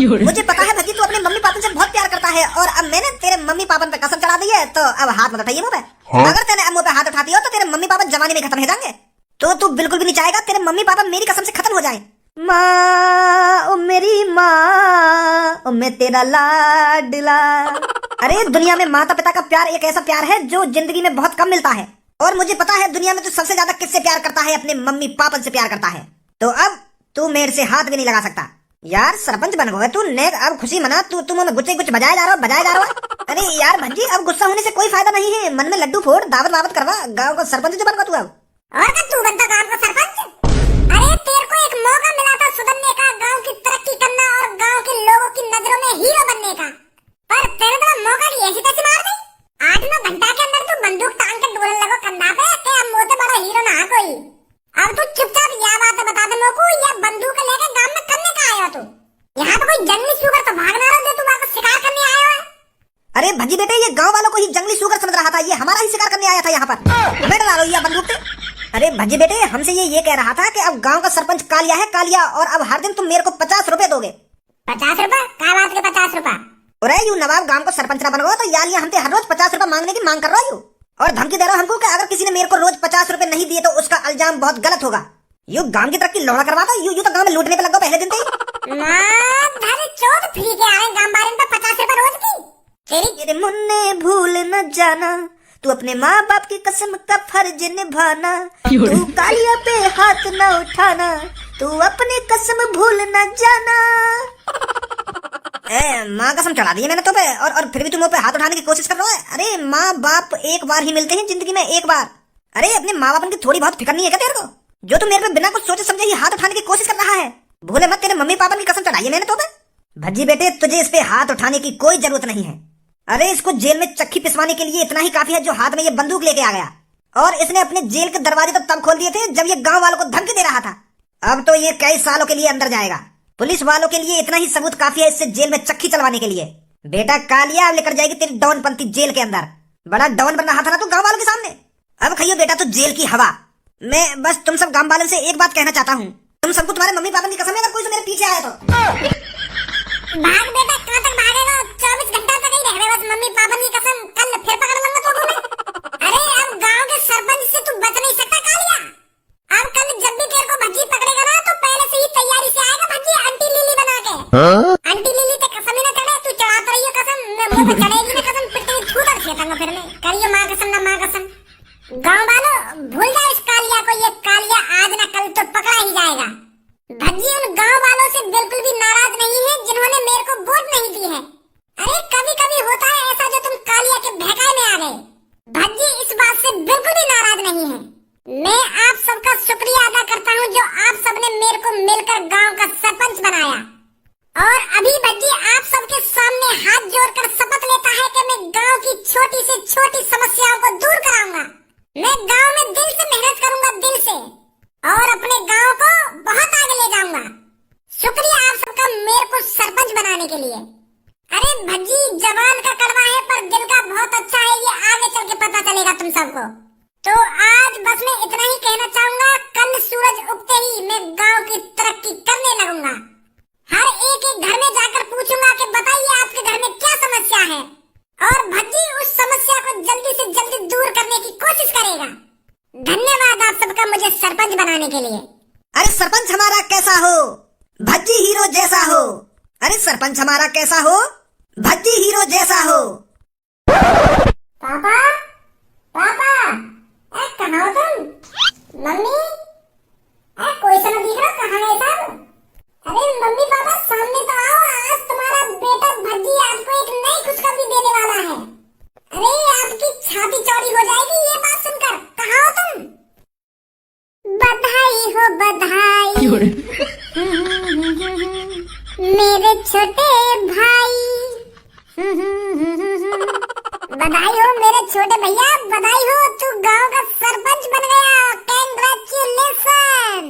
मुझे पता है भज्जी तू अपने मम्मी पापा से बहुत प्यार करता है और अब मैंने तेरे मम्मी पापा पे कसम चढ़ा दी है तो अब हाथ मत उठाइए मुंह पे। अगर तेरे मुंह पे हाथ उठाती हो तो तेरे मम्मी पापा जवानी में खत्म हो जाएंगे। तो तू बिल्कुल भी नहीं चाहेगा तेरे मम्मी पापा मेरी कसम से खत्म हो जाए। माँ ओ मेरी माँ ओ मैं तेरा लाडला। अरे दुनिया में माता पिता का प्यार एक ऐसा प्यार है जो जिंदगी में बहुत कम मिलता है और मुझे पता है दुनिया में तू सबसे ज्यादा किससे प्यार करता है, अपने मम्मी पापा से प्यार करता है। तो अब तू मेरे से हाथ भी नहीं लगा सकता। यार सरपंच बन गए तू नेक, अब खुशी मना। तू मुंह में गुच्चे कुछ बजाया जा रहा हो। अरे यार भज्जी अब गुस्सा होने से कोई फायदा नहीं है, मन में लड्डू फोड़, दावत वावत करवा, गांव का सरपंच जो बन गया तू अब। और क्या तू बनता गांव का सरपंच? अरे तेरे को एक मौका मिला था सुधरने का, गांव की तरक्की करना और गांव के लोगों की नजरों में हीरो बनने का, पर तेरे तो मौका की ऐसी तैसी मार दी। 8-9 घंटा के अंदर तू बंदूक टांग के डोलने लगो कंधा पे कि अब मोटे बड़ा हीरो ना कोई। अब तू चुपचाप यह बात बता दे मेरे को, यह बंदूक लेके गांव में करने का आया तू? यहाँ पे कोई जंगली सुअर तो भाग ना रहा जो तू वहाँ को शिकार करने आया है? अरे भज्जी बेटे ये गांव वालों को ही जंगली सुअर समझ रहा था, ये हमारा ही शिकार करने आया था यहाँ पर। मैं डरा रही है बंदूक से। अरे भज्जी बेटे हमसे ये कह रहा था कि अब गांव का सरपंच कालिया है कालिया, और अब हर दिन तुम मेरे को 50 रुपए दोगे। 50 रुपए? क्या बात के 50 रुपए? अरे यू नवाब गांव को सरपंच ना बन गो तो यार हमसे हर रोज 50 रुपए मांगने की मांग कर रहा हूँ और धमकी दे रहा हूँ हमको कि अगर किसी ने मेरे को रोज 50 रुपए नहीं दिए तो उसका इल्जाम बहुत गलत होगा। यू गांव की तरक्की लौड़ा करवाता, यू तो गांव में लूटने पे लग गो पहले दिन से ही। फ्री के आ रहे गांव वाले पे 50 रुपए रोज की। तेरे मुन्ने भूल न जाना, तू अपने माँ बाप की कसम का फर्ज निभाना, तू कालिया पे हाथ न उठाना, तू अपनी कसम भूल न जाना। माँ कसम चढ़ा दी है मैंने तो पे, और फिर भी तुम मुंह पे हाथ उठाने की कोशिश कर रहा है। अरे माँ बाप एक बार ही मिलते हैं जिंदगी में, एक बार। अरे अपने माँ बाप की थोड़ी बहुत फिक्र नहीं है क्या तेरे को, जो तू मेरे पे बिना कुछ सोचे समझे ही हाथ उठाने की कोशिश कर रहा है? भूले मत तेरे मम्मी पापा की कसम चढ़ाई है मैंने तो पे। भज्जी बेटे तुझे इस पे हाथ उठाने की कोई जरूरत नहीं है। अरे इसको जेल में चक्की पिसवाने के लिए इतना ही काफी है जो हाथ में ये बंदूक लेके आ गया, और इसने अपने जेल के दरवाजे तो तब खोल दिए थे जब ये गांव वालों को धमकी दे रहा था। अब तो ये कई सालों के लिए अंदर जाएगा। पुलिस वालों के लिए इतना ही सबूत काफी है इससे जेल में चक्की चलवाने के लिए। बेटा कालिया अब लेकर जाएगी तेरी डॉनपंथी जेल के अंदर। बड़ा डॉन बन रहा था ना तू गांव वालों के सामने, अब खाइयो बेटा तू जेल की हवा। मैं बस तुम सब गांव वालों से एक बात कहना चाहता हूँ, तुम सबको तुम्हारे मम्मी पापा की कसम है अगर कोई मेरे पीछे आया तो भाग बेटा। कहाँ तक भागेगा? 24 घंटा तक ही रह रहे बस मम्मी पापा की कसम, कल फिर पकड़ लूंगा तो तुम्हें। अरे अब गांव के सरपंच से तू बच नहीं सकता कालिया। अब कल जब भी तेरे को भज्जी पकड़ेगा ना तो पहले से ही तैयारी से आएगा भज्जी आंटी लीली बना के। आंटी लीली तो कसम ही ना चढ़े, तू चढ़ाता रहियो कसम, मैं मुंह पे चढ़ेगी ना कसम फिर तेरी छूतर फेंकूंगा फिर मैं। करियो माँ कसम ना माँ कसम। गाँव वालों भूल जाओ इस कालिया को, ये कालिया आज ना कल तो पकड़ा ही जाएगा। भज्जी उन गांव वालों से बिल्कुल भी नाराज नहीं है जिन्होंने मेरे को वोट नहीं दी है। अरे कभी कभी होता है ऐसा जो तुम कालिया के बहकाए में आ गए। भज्जी इस बात से बिल्कुल भी नाराज नहीं है। मैं आप सबका शुक्रिया अदा करता हूँ जो आप सबने मेरे को मिलकर गांव का सरपंच बनाया, और अभी भज्जी आप सबके सामने हाथ जोड़कर शपथ लेता है कि मैं गाँव की छोटी से छोटी समस्याओं को दूर कराऊंगा। मैं गाँव में दिल से मेहनत करूंगा, दिल से, और अपने गांव को बहुत आगे ले जाऊंगा। शुक्रिया आप सबका मेरे को सरपंच बनाने के लिए। अरे भज्जी जवान का कड़वा है पर दिल का बहुत अच्छा है, ये आगे चल के पता चलेगा तुम सबको। तो आज बस मैं इतना ही कहना चाहूंगा, कल सूरज उगते ही मैं गांव की तरक्की करने लगूंगा। हर एक घर में जाकर पूछूंगा कि बताइए आपके घर में क्या समस्या है, और भज्जी उस समस्या को जल्दी से जल्दी दूर करने की कोशिश करेगा। धन्यवाद आप सबका मुझे सरपंच बनाने के लिए। अरे सरपंच हमारा कैसा हो, भज्जी हीरो जैसा हो। अरे सरपंच हमारा कैसा हो, भज्जी हीरो जैसा हो। पापा पापा कहाँ हो तुम? मम्मी कोई सा दिख रहा, कहाँ है सब? अरे मम्मी पापा सामने तो आओ, आज तुम्हारा बेटा भज्जी आपको एक नई खुशखबरी देने वाला है। अरे आपकी छाती चौड़ी हो जाएगी ये बात सुनकर। कहाँ हो तुम? बधाई हो बधाई मेरे छोटे भाई, बधाई हो मेरे छोटे भैया, बधाई हो, तू गांव का सरपंच बन गया। कांग्रेचुलेशन।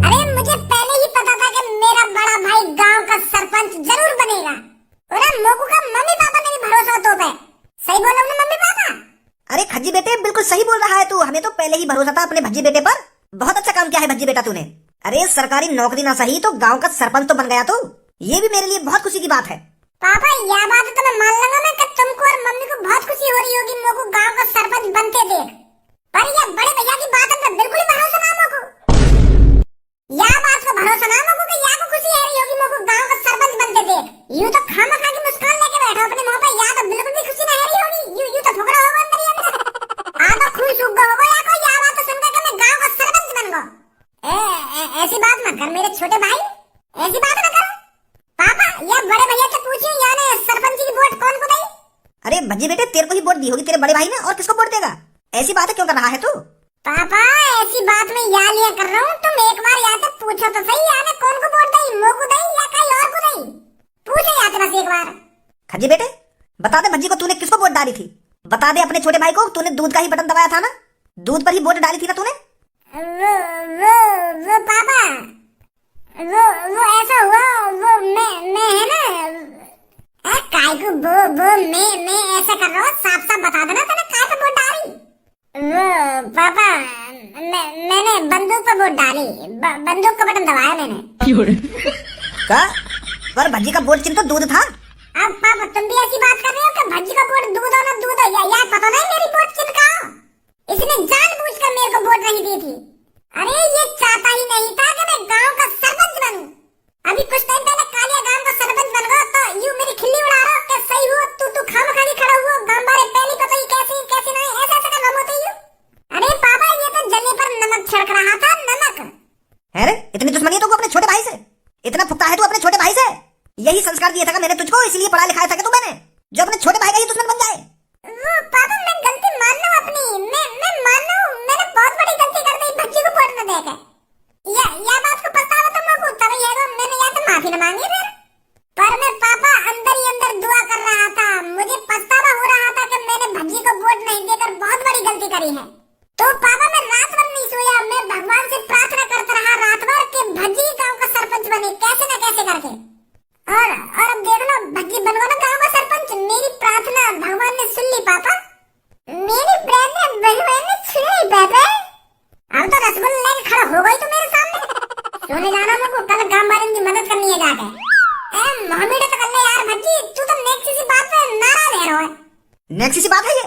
अरे मुझे पहले ही पता था कि मेरा बड़ा भाई गांव का सरपंच जरूर बनेगा। और मोकू का मम्मी पापा ने भी भरोसा तो पे। सही बोला ना मम्मी पापा? अरे भज्जी बेटे बिल्कुल सही बोल रहा है तू, हमें तो पहले ही भरोसा था अपने भज्जी बेटे पर। बहुत अच्छा काम किया है भज्जी बेटा तूने। अरे सरकारी नौकरी ना सही तो गांव का सरपंच तो बन गया तू, ये भी मेरे लिए बहुत खुशी की बात है। पापा यह बात तो मैं मान लूंगा मैं कि तुमको और मम्मी को बहुत खुशी हो रही होगी मेरे को गांव का सरपंच बनते देख, पर यह बड़े भैया की बात है बिल्कुल ही भरोसा ना मेरे को। यह बात को भरोसा ना मेरे को कि यह को खुशी है रही होगी मेरे को गांव का सरपंच बनते देख। यूं तो खामखा की मुस्कान लेके बैठा अपने मुंह पे, या तो बिल्कुल भी खुशी ना है रही होगी। यूं तो फुकरा होगा अंदर ही अंदर। आधा खून सूख गया होगा या कोई यह बात तो सुनकर कि मैं गांव का सरपंच बन गया। ऐसी बात मत कर मेरे छोटे भाई, ऐसी बात मत कर। पापा यह बड़े भैया से पूछिए यानी सरपंच की वोट कौन को देगी? अरे भज्जी बेटे तेरे को ही वोट दी होगी तेरे बड़े भाई ने, और किसको वोट देगा? ऐसी बातें क्यों कर रहा है तू? पापा ऐसी बात मैं या लिया कर रहा हूँ, तुम एक बार या तो पूछो तो सही यानी कौन को वोट देगी, मोको देगी या कहीं और को देगी? पूछो या तो बस एक बार। खज्जी बेटे बता दे भज्जी को तूने किसको वोट डाली थी? बता दे अपने छोटे भाई को, तूने दूध का ही बटन दबाया था ना, दूध पर ही वोट डाली थी ना तूने? वो पापा वो ऐसा हुआ, वो मैं है ना काय को वो मैं ऐसा कर रहा हूँ, साफ साफ बता देना तूने काय पे वोट डाली? वो पापा मैंने बंदूक पे वोट डाली, बंदूक का बटन दबाया मैंने। का? पर भज्जी का वोट चिन्ह तो दूध था। अब पापा तुम भी ऐसी बात कर रहे हो कि भज्जी का वोट दूध हो ना दूध हो, या पता नहीं मेरी वोट चिन्ह का? इसने जानबूझकर मेरे को वोट नहीं दी थी। अरे ये चाहता ही नहीं था कि मैं गांव का सरपंच बनूं। अभी कुछ टाइम पहले कालिया गांव का सरपंच बन गया तो यूं मेरी खिल्ली उड़ा रहा कि सही हो तू खामखाली खड़ा हुआ गांव बारे पहली पता ही कैसे नहीं ऐसा ऐसा का नाम होता ही। अरे पापा ये तो जले पर नमक छिड़क रहा था, नमक। अरे इतनी दुश्मनी है तुमको अपने छोटे भाई से? इतना फुकता है तू अपने छोटे भाई से? यही संस्कार दिया था मैंने तुझको, इसलिए पढ़ा लिखाया था कि तू मैंने जो अपने छोटे भाई का ही दुश्मन बन जाए। वो पापा मैं गलती मान लूं अपनी, मैं मान लूं मैंने बहुत बड़ी गलती कर दी भज्जी को वोट न देकर। या बात को पछतावा तो मेरे को तब ही है, मैंने या तो माफी न मांगी फिर, पर मैं पापा अंदर ही अंदर दुआ कर रहा था, मुझे पछतावा हो रहा था कि मैंने भज्जी को वोट नहीं देकर बहुत बड़ी गलती करी है। तो पापा मैं रात भर नहीं सोया, मैं भगवान से प्रार्थना करता रहा रात भर कि भज्जी गांव का सरपंच बने कैसे न कैसे करके, और अब देख लो भज्जी बन गया ना गांव का सरपंच। मेरी प्रार्थना भगवान ने सुन ली पापा, मेरी बहन ने भगवान ने सुन ली पापा। अब तो रसगुल्ले लेके खड़ा हो गई तो मेरे सामने। सोने जाना मेरे को, कल गांव वालों की मदद करनी है जाके। मोहम्मद तो कर ले यार भज्जी, तू तो नेक्स्ट सी बात पे नाराज है रहा है। नेक्स्ट सी बात है ये?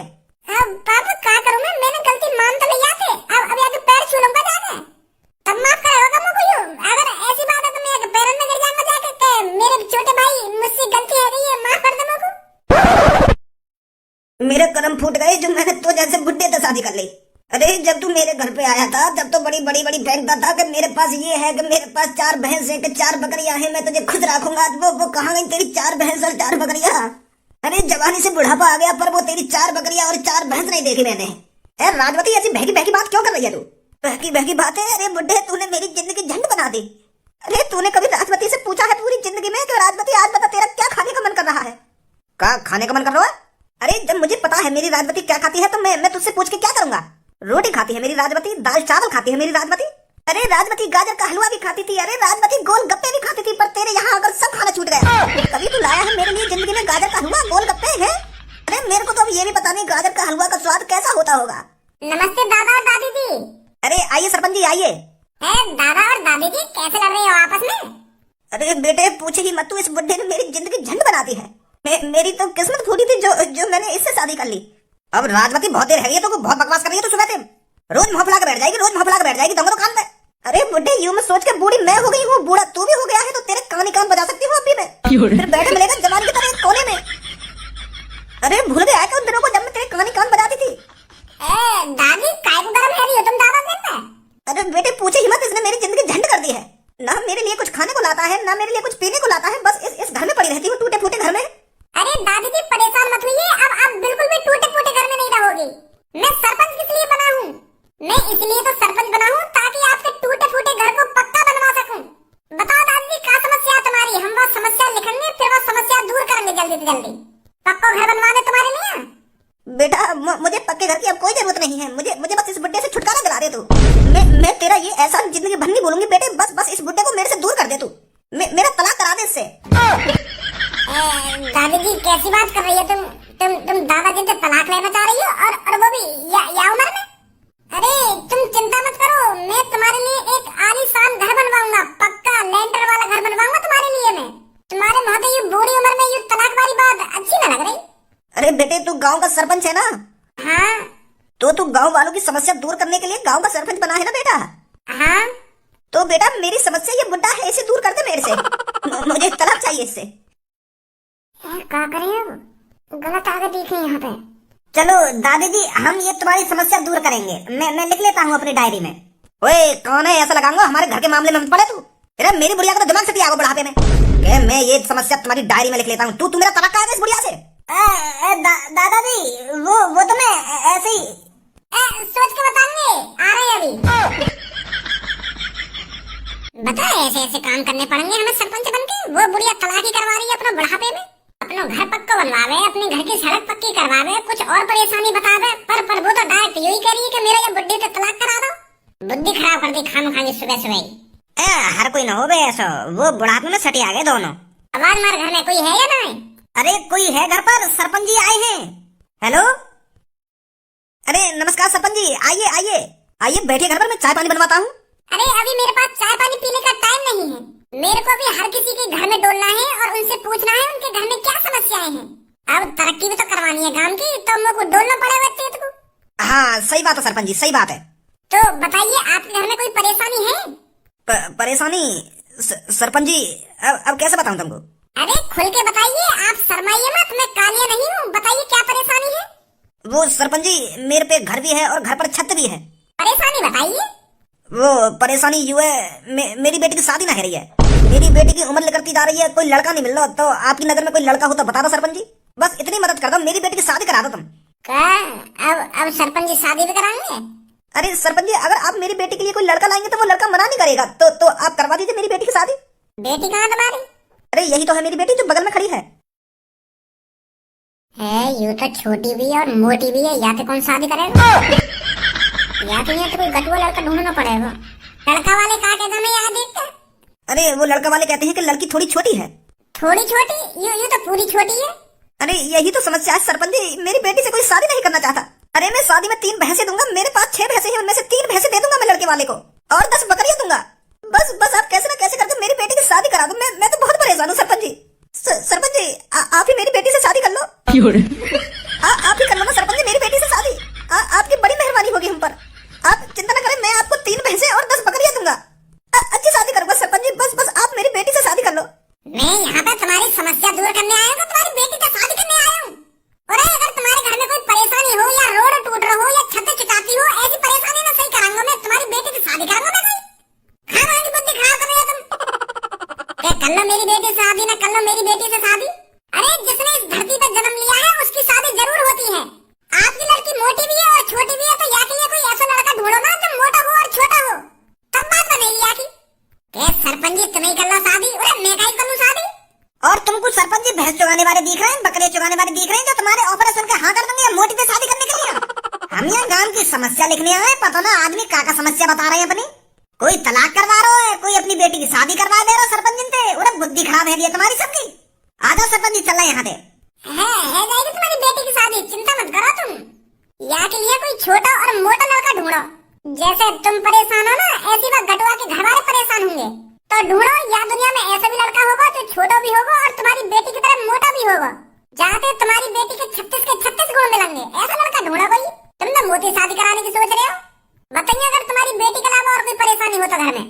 अब पापा क्या करूं मैंने गलती मान तो लिया थे, अब या तो पैर छू लूंगा जाके, तब माफ करोगा मुझे यूं? अगर ऐसी बात है तो मैं पैरों में गिर जाऊंगा जाके कि मेरे छोटे भाई मुझसे गलती है रही है, माफ कर दे मुझे। मेरे कर्म फूट गए जो मैंने तो जैसे बुड्ढे से शादी कर ली। अरे जब तू मेरे घर पे आया था तब तो बड़ी बड़ी बड़ी फेंकता था कि मेरे पास ये है कि मेरे पास 4 भैंस है कि 4 बकरियां हैं, मैं तुझे खुद रखूंगा। वो कहाँ गई तेरी 4 भैंस और 4 बकरियां? अरे जवानी से बुढ़ापा आ गया पर वो तेरी 4 बकरियां और 4 भैंस नहीं देखी मैंने। अरे राजवती ऐसी बहकी बहकी बात क्यों कर रही है तू? बहकी बहकी बात है? अरे बुड्ढे तूने मेरी जिंदगी झंड बना दी। अरे तूने कभी राजवती से पूछा है पूरी जिंदगी में कि राजवती आज बता तेरा क्या खाने का मन कर रहा है? क्या खाने का मन कर रहा है? अरे जब मुझे पता है मेरी राजवती क्या खाती है तो मैं तुझसे पूछ के क्या करूंगा? रोटी खाती है मेरी राजवती, दाल चावल खाती है मेरी राजवती। अरे राजवती गाजर का हलवा भी खाती थी, अरे राजवती गोलगप्पे भी खाती थी, पर तेरे यहाँ अगर सब खाना छूट गया। कभी तू लाया है मेरे लिए जिंदगी में गाजर का हलवा गोलगप्पे है? अरे मेरे को तो अब ये भी पता नहीं गाजर का हलवा का स्वाद कैसा होता होगा। नमस्ते दादा और दादी जी। अरे आइए सरपंच जी आइए। दादा और दादी जी कैसे लड़ रहे हो आपस में? अरे बेटे पूछे ही मत, तू इस बुड्ढे ने मेरी जिंदगी झंड बना दी है। मेरी तो किस्मत फूटी थी जो मैंने इससे शादी कर ली। अब राजवती बहुत देर है, तो बहुत बकवास कर रही है। तो सुबह से रोज मुंह फुला के बैठ जाएगी, रोज मुंह फुला के बैठ जाएगी दोनों कान में। अरे बुड्ढे यूं मैं सोच के बूढ़ी मैं हो गई हूँ, बूढ़ा तू भी हो गया है, तो तेरे कान ही कान बजा सकती हूँ अभी मैं। फिर बैठे मिलेगा जवान की तरह एक कोने में। अरे भूल गया क्या उन दिनों को जब मैं तेरे कान ही कान बजाती थी? दादी काय को गरम है रही हो तुम दादा दिन में? अरे बेटे पूछे ही मत, इसने मेरी जिंदगी झंड कर दी है। ना मेरे लिए कुछ खाने को लाता है, ना मेरे लिए कुछ पीने को लाता है, बस इस घर में पड़ी रहती हूँ टूटे फूटे घर में। अरे दादी जी परेशान मत होइए, अब बिल्कुल भी टूटे फूटे घर में नहीं रहोगी। मैं सरपंच किस लिए बना हूँ? मैं इसलिए तो सरपंच बना हूँ ताकि आपके टूटे फूटे घर को पक्का बनवा सकूं। बताओ दादी जी क्या समस्या है तुम्हारी? हम वो समस्या लिखेंगे फिर वो समस्या दूर करेंगे जल्दी से जल्दी। पक्का घर बनवा दे तुम्हारे लिए। बेटा मुझे पक्के घर की अब कोई जरूरत नहीं है, मुझे बस इस बुड्ढे से छुटकारा दिला दे तू। मैं तेरा ये ऐसा जिंदगी भर नहीं बोलूंगी बेटे, बस इस बुड्ढे को मेरे से दूर कर दे तू। मेरा तलाक करा दे इससे। दादी जी कैसी बात कर रही हो तुम दादाजी से तलाक लेना चाह रही हो और वो भी या उम्र में? अरे तुम चिंता मत करो, मैं तुम्हारे लिए एक आलीशान घर बनवा तू गांव का सरपंच है ना? हाँ तो तू गांव वालों की समस्या दूर करने के लिए गांव का सरपंच बना है ना बेटा? हाँ। तो बेटा मेरी समस्या ये बुड्ढा है, इसे दूर कर दे मेरे से। मुझे तलाक चाहिए इससे। क्या करें अब, गलत आगे दिखे यहाँ पे। चलो दादी जी, हम ये तुम्हारी समस्या दूर करेंगे। मैं लिख लेता हूँ अपनी डायरी में। ओए कौन है ऐसा लगाऊंगा, हमारे घर के मामले में मत पड़े तू। अरे मेरी बुढ़िया का तो दिमाग से पिया बुढ़ापे में। मैं ये समस्या तुम्हारी डायरी में लिख लेता हूँ। तू मेरा तलाक कराएगा इस बुढ़िया से? दादाजी वो तो मैं ऐसे ही सोच के बताएंगे, आ रहे हैं अभी। बता, ऐसे ऐसे काम करने पड़ेंगे हमें सरपंच बनके। वो बुढ़िया तलाक ही करवा रही है अपने बुढ़ापे में, अपना घर पक्का बनवावे, अपने घर की सड़क पक्की करवावे, कुछ और परेशानी बतावे। पर वो तो डायरेक्ट यही कह रही है कि मेरा ये बुड्ढी तो तलाक करा दो। बुद्धि खराब कर दी खामखानी सुबह सुबह। हर कोई ना हो बे ऐसा, वो बुढ़ापे में सटी आ गए दोनों। आवाज मार, घर में कोई है या नहीं? अरे कोई है घर पर, सरपंच जी आए हैं। हेलो, अरे नमस्कार सरपंच जी, आइए आइए आइए, बैठिए घर पर, मैं चाय पानी बनवाता हूँ। अरे अभी मेरे पास चाय पानी पीने का टाइम नहीं है। मेरे को अभी हर किसी के घर में डोलना है और उनसे पूछना है उनके घर में क्या समस्याएं हैं। अब तरक्की भी तो करवानी है गांव की, तो मेरे को डोलना पड़ेगा खेत को। हाँ सही बात है सरपंच जी, सही बात है। तो बताइए, आपके घर में कोई परेशानी है? परेशानी? सरपंच जी अब कैसे बताऊं तुमको? अरे खुल के बताइए, आप शर्माइए मत, मैं कालिया नहीं हूँ। बताइए क्या परेशानी है? वो सरपंच जी, मेरे पे घर भी है और घर पर छत भी है। परेशानी बताइए। वो परेशानी यूँ है, मेरी बेटी की शादी ना हो रही है। मेरी बेटी की उम्र निकलती जा रही है, कोई लड़का नहीं मिल रहा। तो आपकी नजर में कोई लड़का हो तो बता दो सरपंच जी, बस इतनी मदद कर दो, मेरी बेटी की शादी करा दो तुम। क्या अब सरपंच जी शादी भी कराएंगे? अरे सरपंच जी, अगर आप मेरी बेटी के लिए कोई लड़का लाएंगे तो वो लड़का मना नहीं करेगा। तो आप करवा दीजिए मेरी बेटी की शादी। बेटी कहाँ तुम्हारी? अरे यही तो है मेरी बेटी जो बगल में खड़ी है। यूं तो छोटी भी है और मोटी भी है, या तो कौन शादी करेगा? या तो यहाँ तो कोई गटुआ लड़का ढूंढना पड़ेगा। लड़का वाले कहा कहते मैं यहाँ देखते। अरे वो लड़का वाले कहते हैं कि लड़की थोड़ी छोटी है। थोड़ी छोटी? यूं तो पूरी छोटी है। अरे यही तो समस्या है सरपंच जी, मेरी बेटी से कोई शादी नहीं करना चाहता। अरे मैं शादी में 3 भैंसे दूंगा, मेरे पास 6 भैंसे हैं, उनमें से 3 भैंसे दे दूंगा मैं लड़के वाले को, और 10 बकरियां दूंगा। बस आप कैसे ना कैसे करके मेरी बेटी की शादी करा दो। मैं तो बहुत परेशान हूँ सरपंच जी। सरपंच जी आप ही मेरी बेटी से शादी कर लो। आप ही कर लो ना सरपंच जी मेरी बेटी से शादी। आपकी बड़ी मेहरबानी होगी हम पर। आप चिंता न करें, मैं आपको 3 भैंसे और 10 बकरियां दूंगा। अच्छी शादी करूंगा सरपंच जी, बस आप मेरी बेटी से शादी कर लो। मैं यहाँ पे तुम्हारी समस्या दूर करने आया हूँ, तुम्हारी बेटी का शादी करने आया हूँ। और अगर तुम्हारे घर में कोई परेशानी हो, या रोड टूट रहा हो, या छत चुटाती हो, ऐसी परेशानी ना सही कराऊंगा मैं, तुम्हारी बेटी की शादी करूंगा मैं। खाना की बुद्धि खराब कर रहे हो तुम। कर लो मेरी बेटी से शादी, ना कर लो मेरी बेटी से शादी। अरे जिसने इस धरती पर जन्म लिया है उसकी शादी जरूर होती है। आपकी लड़की मोटी भी है और छोटी भी है, तो या के लिए कोई ऐसा लड़का ढूंढो ना जो मोटा हो और छोटा हो, तब बात बनेगी याकी। सरपंच जी तुम्हें कर लो शादी, मैं कहीं कर लूं शादी? और तुमको सरपंच जी भैंस चुगाने वाले दिख रहे हैं, बकरे चुगाने वाले दिख रहे हैं, जो तुम्हारे ऑपरेशन के हाँ कर देंगे मोटी से शादी करने के लिए। हम यहाँ गांव की समस्या लिखने आए, पता ना आदमी का समस्या बता रहे हैं अपनी। कोई तलाक करवा रहा है, कोई अपनी बेटी की शादी करवा दे रहा सरपंच जी से। उन्हें बुद्धि खराब है तुम्हारी सबकी। आ जाओ सरपंच जी, चल रहे यहाँ पे। है जाएगी तुम्हारी बेटी की शादी, चिंता मत करो तुम। या के लिए कोई छोटा और मोटा लड़का ढूंढो। जैसे तुम परेशान हो ना, ऐसी बात गटुआ के घर वाले परेशान होंगे। तो ढूंढो, या दुनिया में ऐसा भी लड़का होगा जो छोटा भी होगा और तुम्हारी बेटी की तरह मोटा भी होगा, जाते तुम्हारी बेटी के 36 के 36 गुण मिलेंगे। ऐसा लड़का ढूंढो कोई। तुम तो मोटी शादी कराने की सोच रहे हो। बताइए अगर तुम्हारी बेटी के अलावा और कोई परेशानी हो तो घर में।